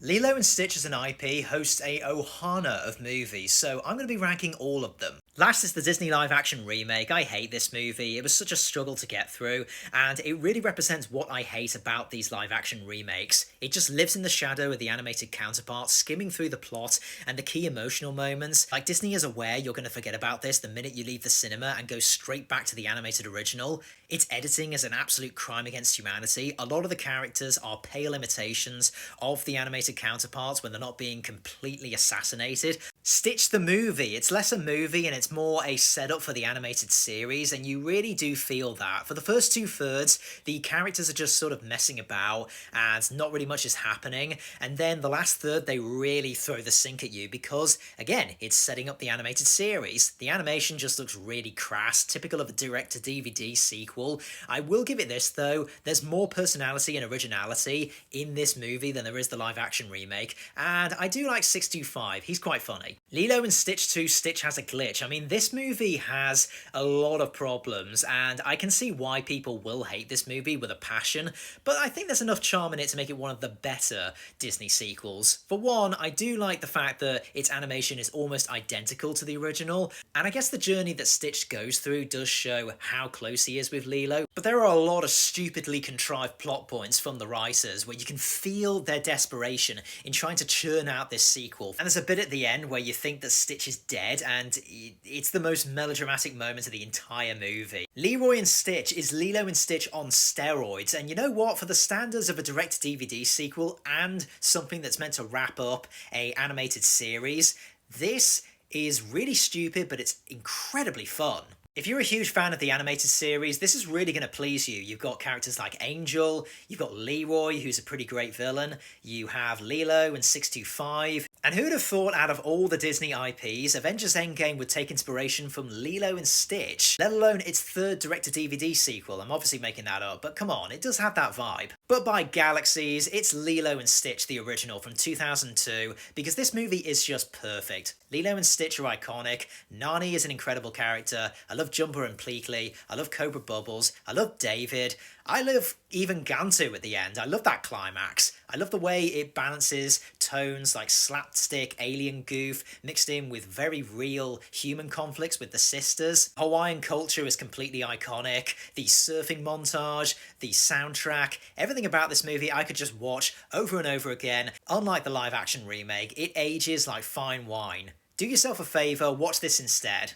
Lilo and Stitch as an IP hosts a ohana of movies, so I'm going to be ranking all of them. Last is the Disney live action remake. I hate this movie. It was such a struggle to get through, and it really represents what I hate about these live action remakes. It just lives in the shadow of the animated counterparts, skimming through the plot and the key emotional moments. Like, Disney is aware you're going to forget about this the minute you leave the cinema and go straight back to the animated original. Its editing is an absolute crime against humanity. A lot of the characters are pale imitations of the animated counterparts when they're not being completely assassinated. Stitch the movie, it's less a movie and it's more a setup for the animated series, and you really do feel that. For the first two-thirds, the characters are just sort of messing about and not really much is happening, and then the last third they really throw the sink at you because, again, it's setting up the animated series. The animation just looks really crass, typical of a direct-to-DVD sequel. I will give it this though, there's more personality and originality in this movie than there is the live-action remake, and I do like 625, he's quite funny. Lilo and Stitch 2 Stitch Has a Glitch. I mean, this movie has a lot of problems, and I can see why people will hate this movie with a passion, but I think there's enough charm in it to make it one of the better Disney sequels. For one, I do like the fact that its animation is almost identical to the original, and I guess the journey that Stitch goes through does show how close he is with Lilo, but there are a lot of stupidly contrived plot points from the writers where you can feel their desperation in trying to churn out this sequel. And there's a bit at the end where you think that Stitch is dead, and it's the most melodramatic moment of the entire movie. Leroy and Stitch is Lilo and Stitch on steroids, and you know what? For the standards of a direct-to-DVD sequel and something that's meant to wrap up a animated series, this is really stupid, but it's incredibly fun. If you're a huge fan of the animated series, this is really going to please you. You've got characters like Angel, you've got Leroy, who's a pretty great villain, you have Lilo and 625, and who'd have thought out of all the Disney IPs, Avengers Endgame would take inspiration from Lilo and Stitch, let alone its third direct-to-DVD sequel. I'm obviously making that up, but come on, it does have that vibe. But by galaxies, it's Lilo and Stitch, the original from 2002, because this movie is just perfect. Lilo and Stitch are iconic, Nani is an incredible character, I love Jumper and Pleakley, I love Cobra Bubbles, I love David, I love even Gantu at the end, I love that climax. I love the way it balances tones like slapstick alien goof mixed in with very real human conflicts with the sisters. Hawaiian culture is completely iconic, the surfing montage, the soundtrack, everything about this movie I could just watch over and over again. Unlike the live action remake, it ages like fine wine. Do yourself a favour, watch this instead.